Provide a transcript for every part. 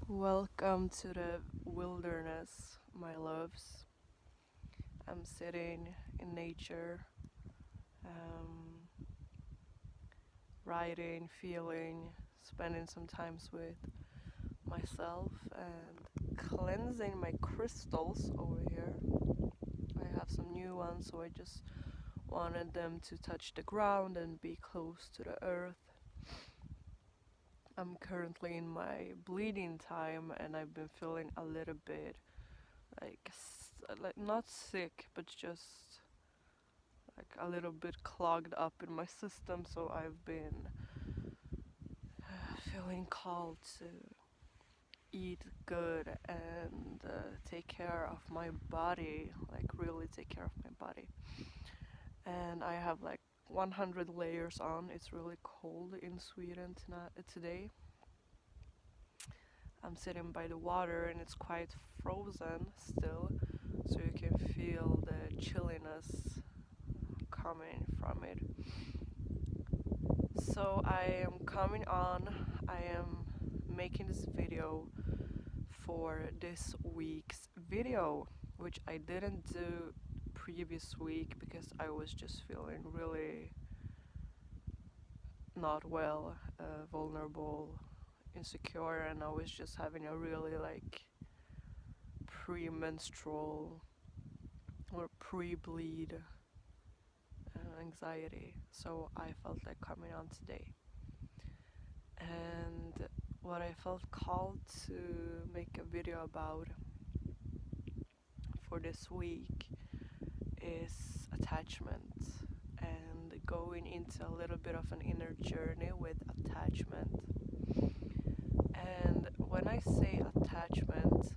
Welcome to the wilderness, my loves. I'm sitting in nature, um, writing, feeling, spending some time with myself, and cleansing my crystals over here. I have some new ones, so I just wanted them to touch the ground and be close to the earth. I'm currently in my bleeding time, and I've been feeling a little bit like not sick, but just like a little bit clogged up in my system. So I've been feeling called to eat good and take care of my body, like really take care of my body. And I have like 100 layers on. It's really cold in Sweden today. I'm sitting by the water and it's quite frozen still, so you can feel the chilliness coming from it. So I am coming on, I am making this video for this week's video, which I didn't do previous week because I was just feeling really not well, vulnerable, insecure, and I was just having a really like premenstrual or pre-bleed anxiety. So I felt like coming on today. And what I felt called to make a video about for this week is attachment and going into a little bit of an inner journey with attachment. And when I say attachment,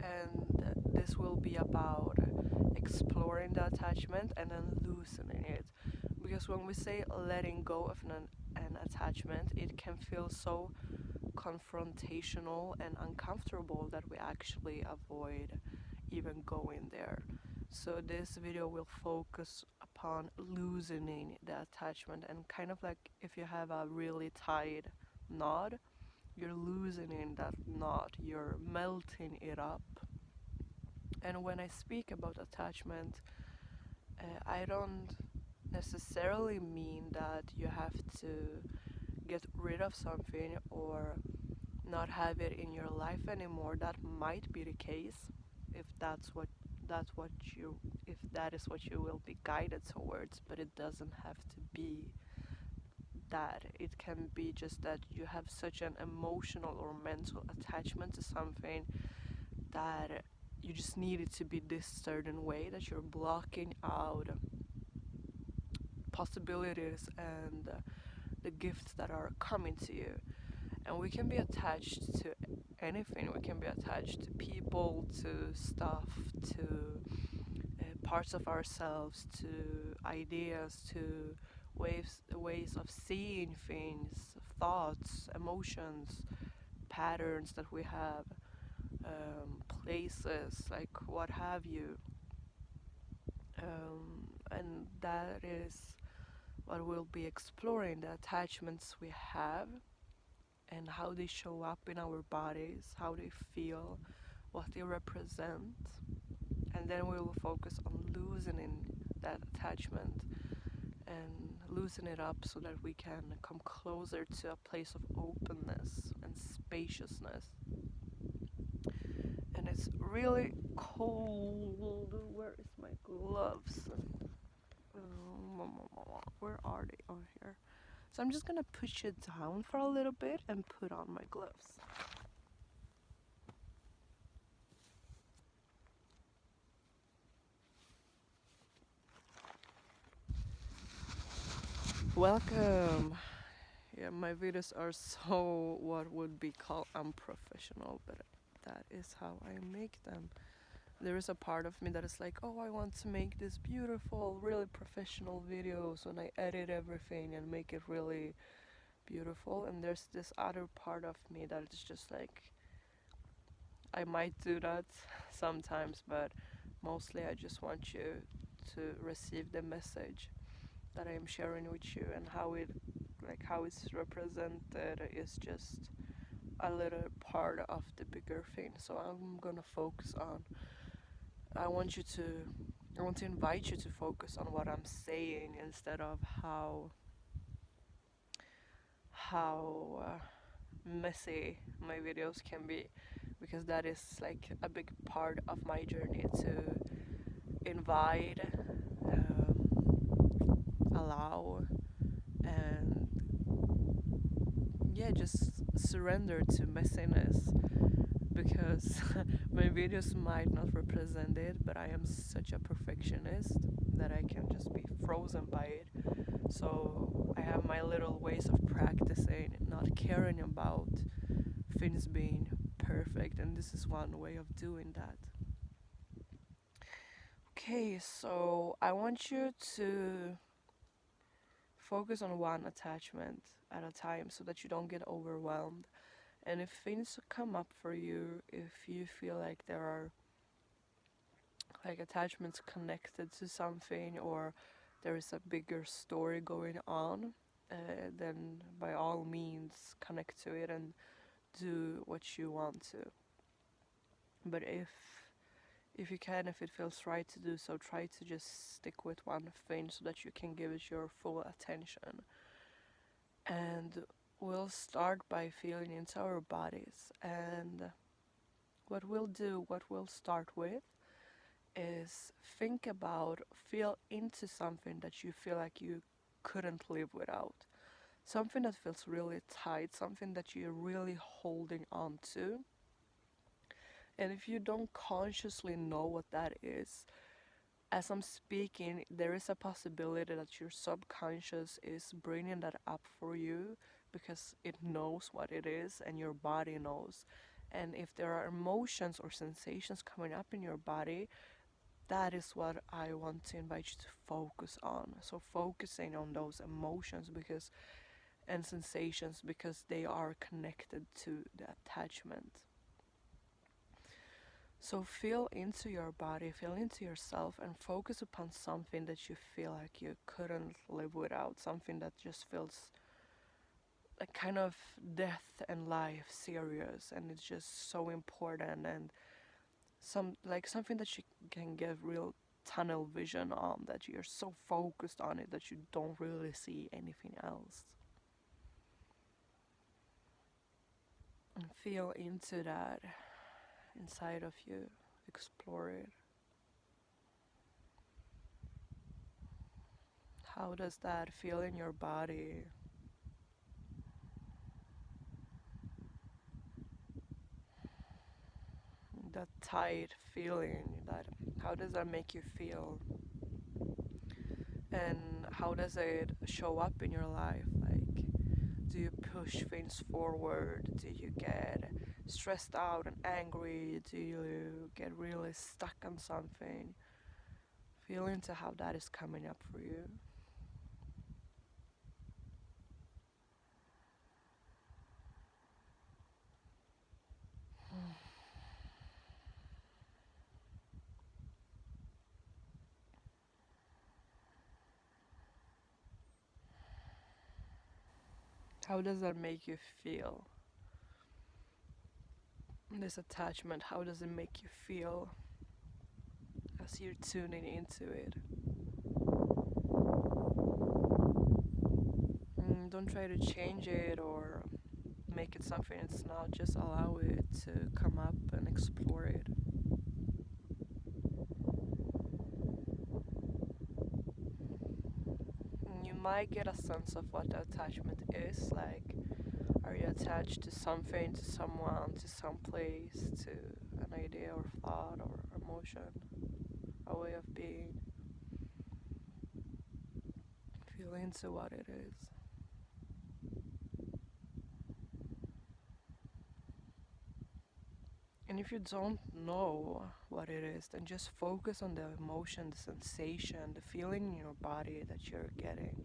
and this will be about exploring the attachment and then loosening it. Because when we say letting go of an attachment, it can feel so confrontational and uncomfortable that we actually avoid even going there. So this video will focus upon loosening the attachment, and kind of like if you have a really tight knot, you're loosening that knot, you're melting it up. And when I speak about attachment, I don't necessarily mean that you have to get rid of something or not have it in your life anymore. That might be the case if that's what you if that is what you will be guided towards, but it doesn't have to be that. It can be just that you have such an emotional or mental attachment to something that you just need it to be this certain way, that you're blocking out possibilities and the gifts that are coming to you. And we can be attached to anything. We can be attached to people, to stuff, to parts of ourselves, to ideas, to ways of seeing things, thoughts, emotions, patterns that we have, places, like what have you. And that is what we'll be exploring, the attachments we have and how they show up in our bodies, how they feel, what they represent. And then we will focus on loosening that attachment and loosen it up so that we can come closer to a place of openness and spaciousness. And it's really cold. Where is my gloves? Where are they? Oh, here. So I'm just gonna push it down for a little bit and put on my gloves. Welcome. Yeah, my videos are so what would be called unprofessional, but that is how I make them. There is a part of me that is like, oh, I want to make this beautiful, really professional videos when I edit everything and make it really beautiful. And there's this other part of me that is just like, I might do that sometimes, but mostly I just want you to receive the message that I am sharing with you, and how it's represented is just a little part of the bigger thing. So I'm gonna focus on. I want you to. I want to invite you to focus on what I'm saying instead of how messy my videos can be, because that is like a big part of my journey to invite, allow, and yeah, just surrender to messiness, because my videos might not represent it, but I am such a perfectionist that I can just be frozen by it. So I have my little ways of practicing not caring about things being perfect, and this is one way of doing that. Okay, so I want you to focus on one attachment at a time so that you don't get overwhelmed. And if things come up for you, if you feel like there are like attachments connected to something, or there is a bigger story going on, then by all means connect to it and do what you want to. But if you can, if it feels right to do so, try to just stick with one thing so that you can give it your full attention. And we'll start by feeling into our bodies. And what we'll start with is think about, feel into something that you feel like you couldn't live without. Something that feels really tight, something that you're really holding on to. And if you don't consciously know what that is, as I'm speaking, there is a possibility that your subconscious is bringing that up for you because it knows what it is and your body knows. And if there are emotions or sensations coming up in your body, that is what I want to invite you to focus on. So focusing on those emotions because and sensations, because they are connected to the attachment. So feel into your body, feel into yourself, and focus upon something that you feel like you couldn't live without, something that just feels like kind of death and life serious, and it's just so important, and something that you can get real tunnel vision on, that you're so focused on it that you don't really see anything else. And feel into that inside of you, explore it. How does that feel in your body? That tight feeling, that how does that make you feel? And how does it show up in your life? Like, do you push things forward? Do you get stressed out and angry? Do you get really stuck on something? Feel into how that is coming up for you. How does that make you feel? This attachment, how does it make you feel as you're tuning into it? Don't try to change it or make it something it's not. Just allow it to come up and explore it. You might get a sense of what the attachment is. Like, are you attached to something, to someone, to some place, to an idea or thought or emotion, a way of being? Feel into what it is. And if you don't know what it is, then just focus on the emotion, the sensation, the feeling in your body that you're getting.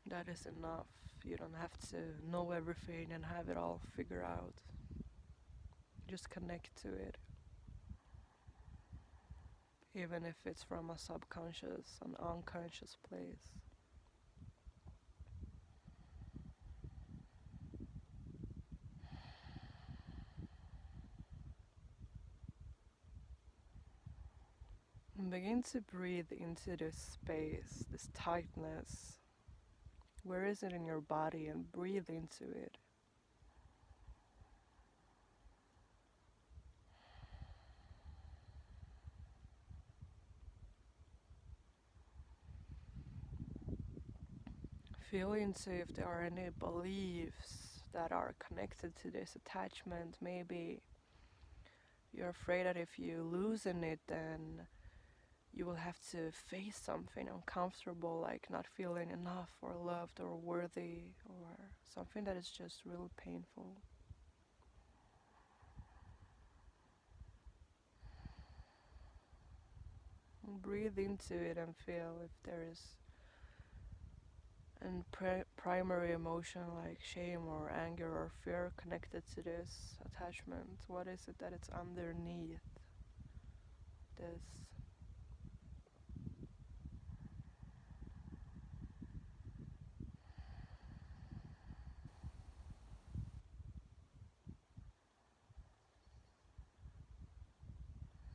That is enough. You don't have to know everything and have it all figured out. Just connect to it. Even if it's from a subconscious, an unconscious place. Begin to breathe into this space, this tightness. Where is it in your body? And breathe into it. Feel into if there are any beliefs that are connected to this attachment. Maybe you're afraid that if you loosen it, then you will have to face something uncomfortable, like not feeling enough or loved or worthy, or something that is just really painful. Breathe into it and feel if there is a primary emotion like shame or anger or fear connected to this attachment. What is it that it's underneath this?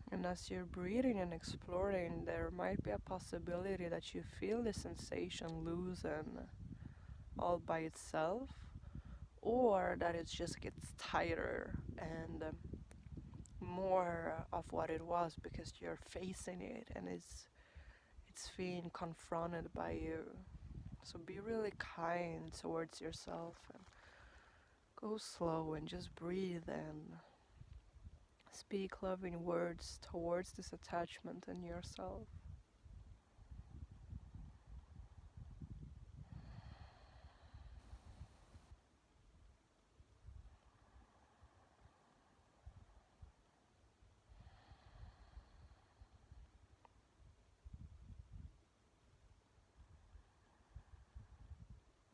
And as you're breathing and exploring, there might be a possibility that you feel the sensation loosen all by itself, or that it just gets tighter and more of what it was because you're facing it and it's being confronted by you. So be really kind towards yourself and go slow and just breathe and speak loving words towards this attachment and yourself.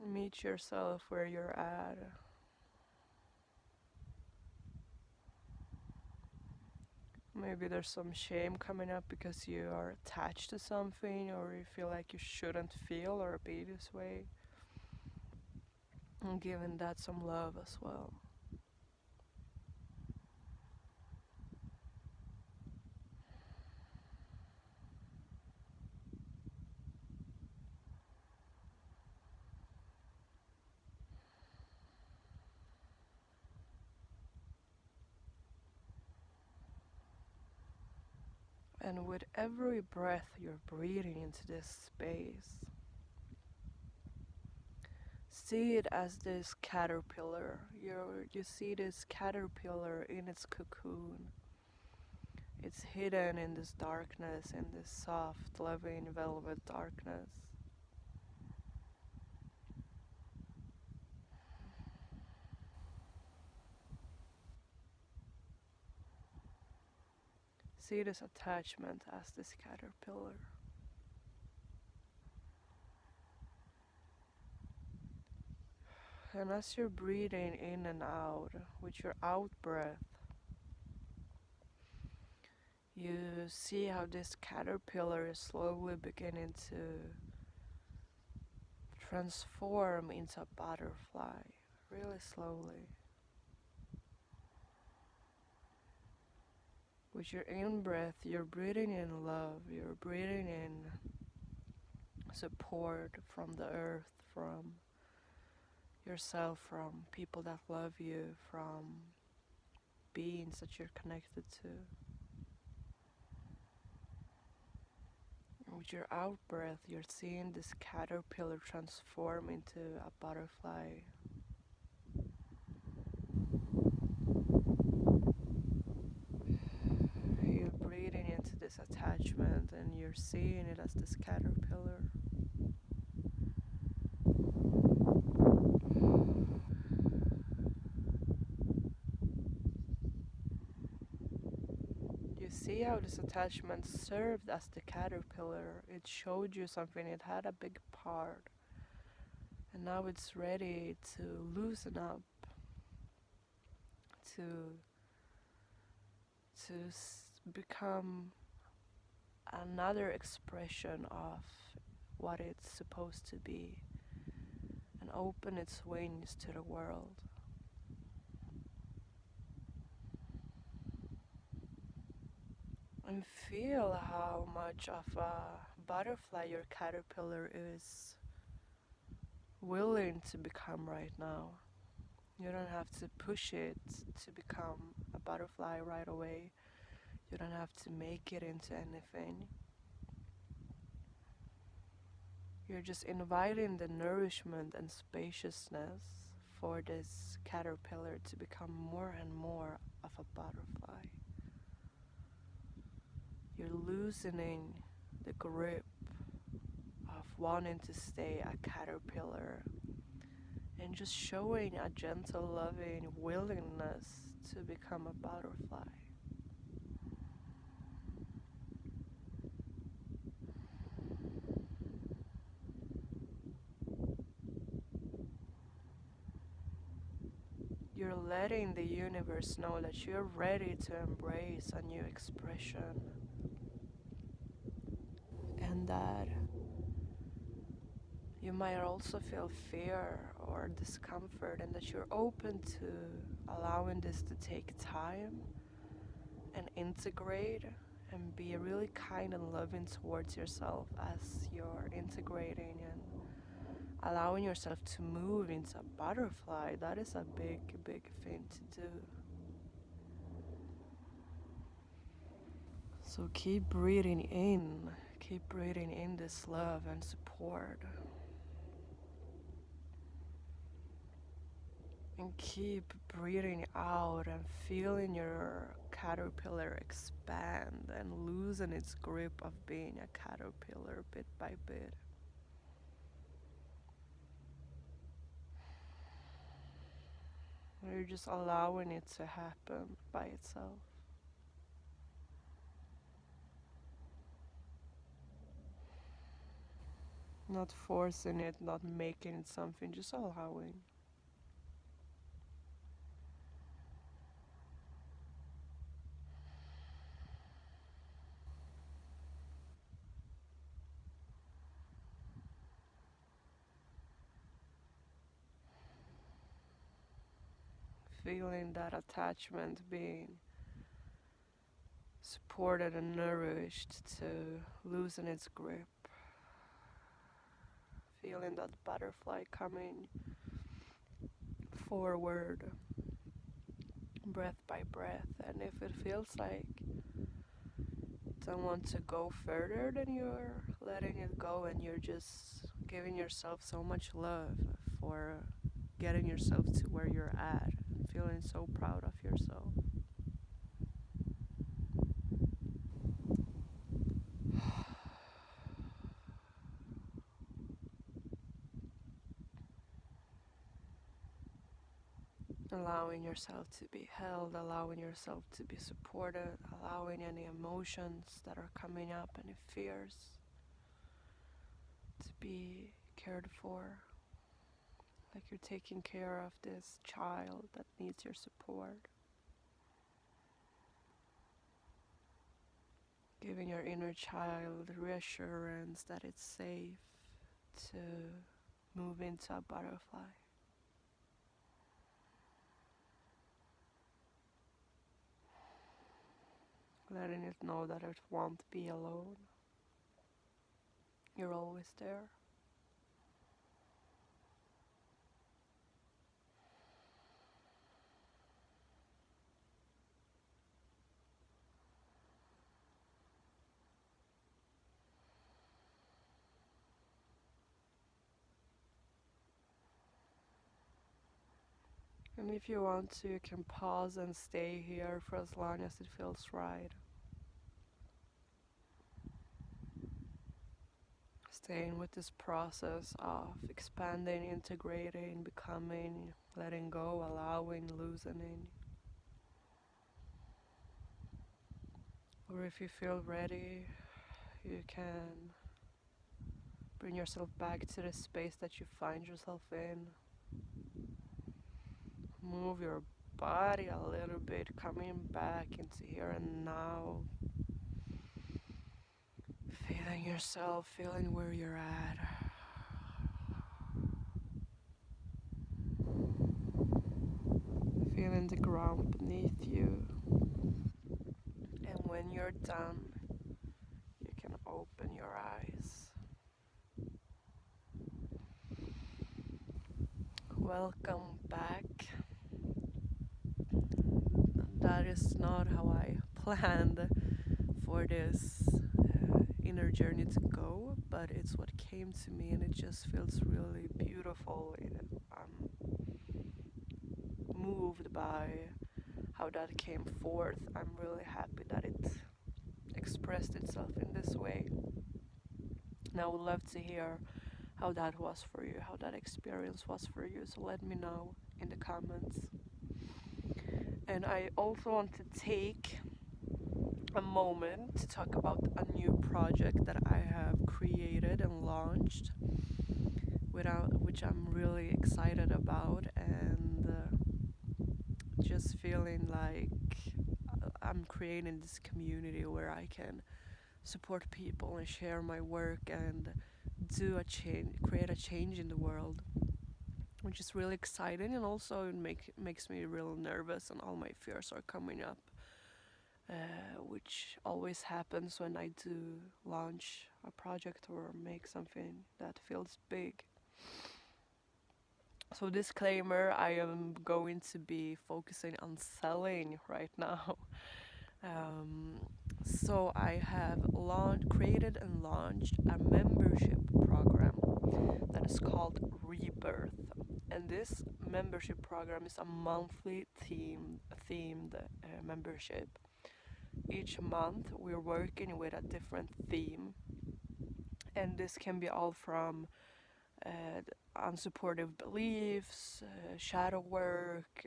Meet yourself where you're at. Maybe there's some shame coming up because you are attached to something or you feel like you shouldn't feel or be this way. And giving that some love as well. And with every breath you're breathing into this space, see it as this caterpillar. You see this caterpillar in its cocoon. It's hidden in this darkness, in this soft, loving velvet darkness. See this attachment as this caterpillar. And as you're breathing in and out, with your out breath, you see how this caterpillar is slowly beginning to transform into a butterfly, really slowly. With your in breath, you're breathing in love, you're breathing in support from the earth, from yourself, from people that love you, from beings that you're connected to. And with your out breath, you're seeing this caterpillar transform into a butterfly. You're breathing into this attachment and you're seeing it as this caterpillar. You see how this attachment served as the caterpillar. It showed you something, it had a big part. And now it's ready to loosen up, to become another expression of what it's supposed to be and open its wings to the world. And feel how much of a butterfly your caterpillar is willing to become right now. You don't have to push it to become a butterfly right away. You don't have to make it into anything. You're just inviting the nourishment and spaciousness for this caterpillar to become more and more of a butterfly. You're loosening the grip of wanting to stay a caterpillar and just showing a gentle, loving willingness to become a butterfly. You're letting the universe know that you're ready to embrace a new expression and that you might also feel fear or discomfort, and that you're open to allowing this to take time and integrate and be really kind and loving towards yourself as you're integrating and allowing yourself to move into a butterfly. That is a big, big thing to do. So keep breathing in this love and support, and keep breathing out and feeling your caterpillar expand and loosen its grip of being a caterpillar bit by bit. You're just allowing it to happen by itself. Not forcing it, not making it something, just allowing. Feeling that attachment being supported and nourished to loosen its grip. Feeling that butterfly coming forward, breath by breath. And if it feels like you don't want to go further, then you're letting it go and you're just giving yourself so much love for getting yourself to where you're at, feeling so proud of yourself. Allowing yourself to be held, allowing yourself to be supported, allowing any emotions that are coming up, any fears to be cared for, like you're taking care of this child that needs your support. Giving your inner child reassurance that it's safe to move into a butterfly. Letting it know that it won't be alone. You're always there. And if you want to, you can pause and stay here for as long as it feels right. Staying with this process of expanding, integrating, becoming, letting go, allowing, loosening. Or if you feel ready, you can bring yourself back to the space that you find yourself in. Move your body a little bit, coming back into here and now. Feeling yourself, feeling where you're at. Feeling the ground beneath you. And when you're done, you can open your eyes. Welcome back. That is not how I planned for this inner journey to go, but it's what came to me, and it just feels really beautiful. I'm moved by how that came forth. I'm really happy that it expressed itself in this way. And I would love to hear how that was for you, how that experience was for you. So let me know in the comments. And I also want to take a moment to talk about a new project that I have created and launched, which I'm really excited about, and just feeling like I'm creating this community where I can support people and share my work and do a change, create a change in the world, which is really exciting, and also it makes me real nervous and all my fears are coming up, which always happens when I do launch a project or make something that feels big. So disclaimer, I am going to be focusing on selling right now. Um, so I have created and launched a membership program that is called Rebirth. And this membership program is a monthly themed membership. Each month we're working with a different theme, and this can be all from unsupportive beliefs, shadow work,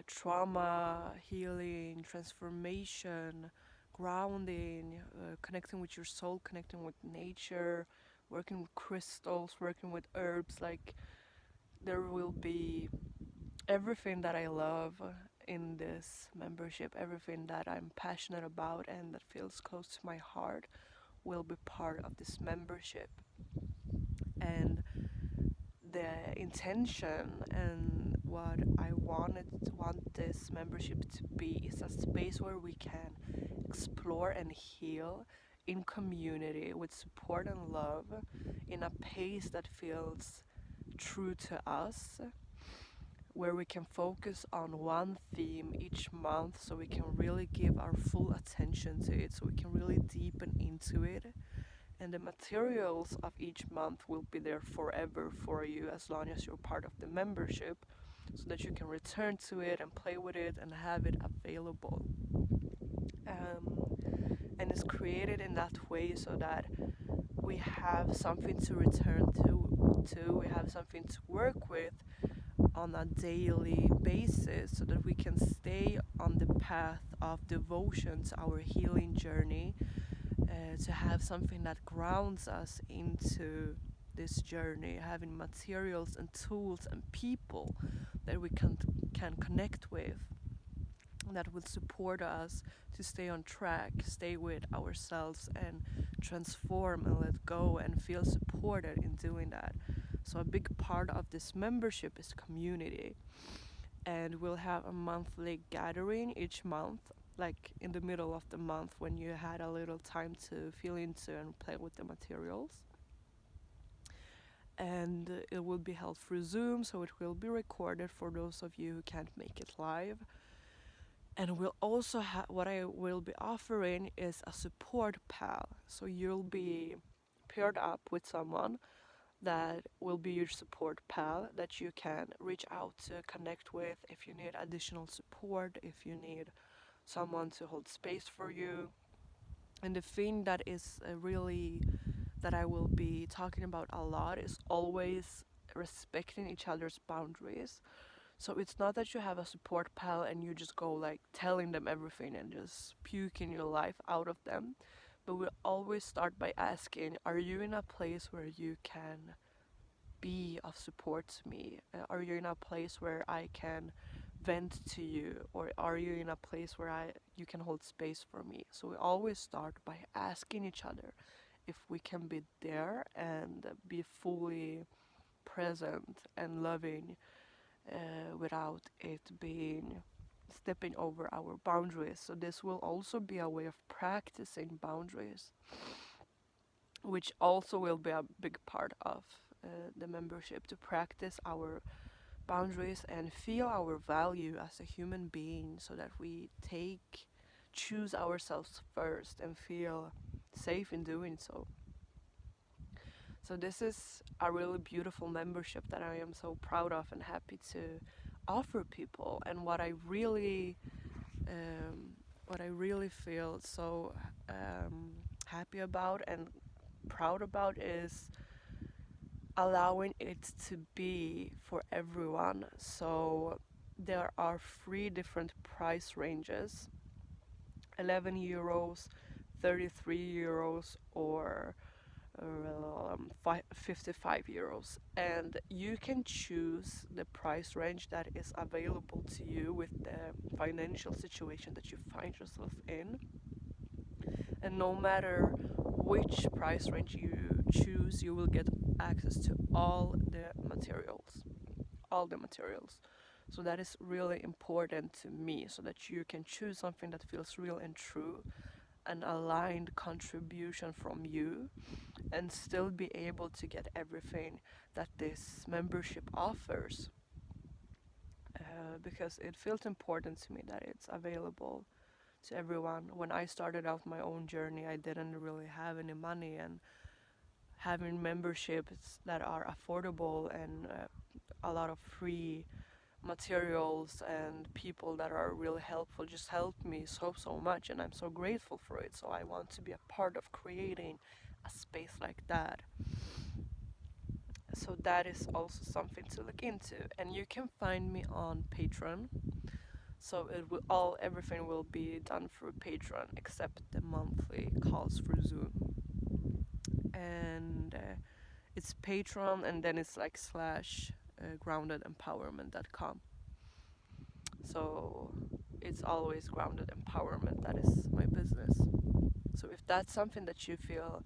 trauma, healing, transformation, grounding, connecting with your soul, connecting with nature, working with crystals, working with herbs. Like, there will be everything that I love in this membership, everything that I'm passionate about and that feels close to my heart will be part of this membership. And the intention and what I want this membership to be is a space where we can explore and heal in community with support and love in a pace that feels true to us, where we can focus on one theme each month so we can really give our full attention to it, so we can really deepen into it. And the materials of each month will be there forever for you as long as you're part of the membership, so that you can return to it and play with it and have it available. And it's created in that way so that we have something to return to, we have something to work with on a daily basis, so that we can stay on the path of devotion to our healing journey, to have something that grounds us into this journey, having materials and tools and people that we can connect with, that will support us to stay on track, stay with ourselves, and transform and let go and feel supported in doing that. So a big part of this membership is community, and we'll have a monthly gathering each month, like in the middle of the month when you had a little time to feel into and play with the materials. And it will be held through Zoom, so it will be recorded for those of you who can't make it live. And we'll also have, what I will be offering is a support pal. So you'll be paired up with someone that will be your support pal that you can reach out to, connect with if you need additional support, if you need someone to hold space for you. And the thing that is really that I will be talking about a lot is always respecting each other's boundaries. So it's not that you have a support pal and you just go like telling them everything and just puking your life out of them. But we always start by asking, are you in a place where you can be of support to me? Are you in a place where I can vent to you, or are you in a place where you can hold space for me? So we always start by asking each other if we can be there and be fully present and loving, without it being stepping over our boundaries. So this will also be a way of practicing boundaries, which also will be a big part of the membership, to practice our boundaries and feel our value as a human being, so that we choose ourselves first and feel safe in doing so. So this is a really beautiful membership that I am so proud of and happy to offer people. And um, what I really feel so happy about and proud about is allowing it to be for everyone. So there are three different price ranges: 11 euros, 33 euros, or 55 euros. And you can choose the price range that is available to you with the financial situation that you find yourself in. And no matter which price range you choose, you will get access to all the materials. So that is really important to me, so that you can choose something that feels real and true, an aligned contribution from you, and still be able to get everything that this membership offers. Because it felt important to me that it's available to everyone. When I started out my own journey, I didn't really have any money, and having memberships that are affordable and a lot of free materials and people that are really helpful just helped me so much, and I'm so grateful for it. So I want to be a part of creating a space like that. So that is also something to look into, and you can find me on Patreon. So everything will be done through Patreon except the monthly calls for Zoom. And it's Patreon, and then it's like slash groundedempowerment.com. So it's always Grounded Empowerment. That is my business. So if that's something that you feel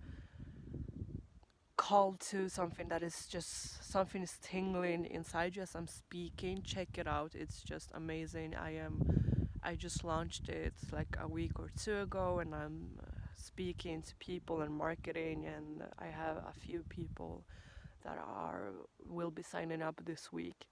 called to, something that is just something is tingling inside you as I'm speaking, check it out. It's just amazing. I just launched it like a week or two ago, and I'm speaking to people and marketing, and I have a few people that are will be signing up this week.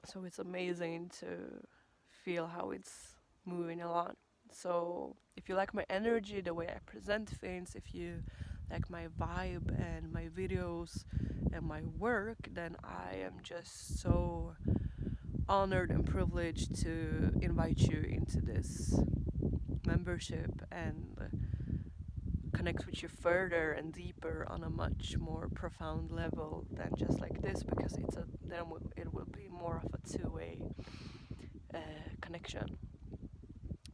So it's amazing to feel how it's moving along. So if you like my energy, the way I present things, if you like my vibe and my videos and my work, then I am just so honored and privileged to invite you into this membership and connect with you further and deeper on a much more profound level than just like this, because it will be more of a two-way connection.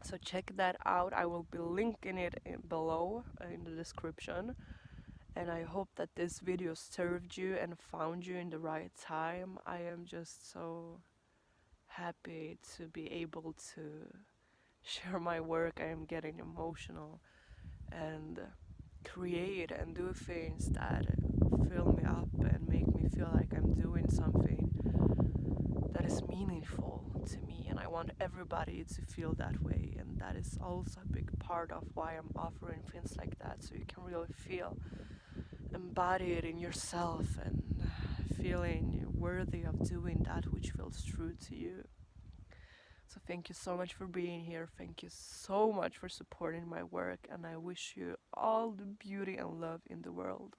So check that out. I will be linking it below in the description. And I hope that this video served you and found you in the right time. I am just so happy to be able to share my work. I am getting emotional and create and do things that fill me up and make me feel like I'm doing something that is meaningful to me, and I want everybody to feel that way. And that is also a big part of why I'm offering things like that, so you can really feel embodied in yourself and feeling worthy of doing that which feels true to you. So thank you so much for being here. Thank you so much for supporting my work, and I wish you all the beauty and love in the world.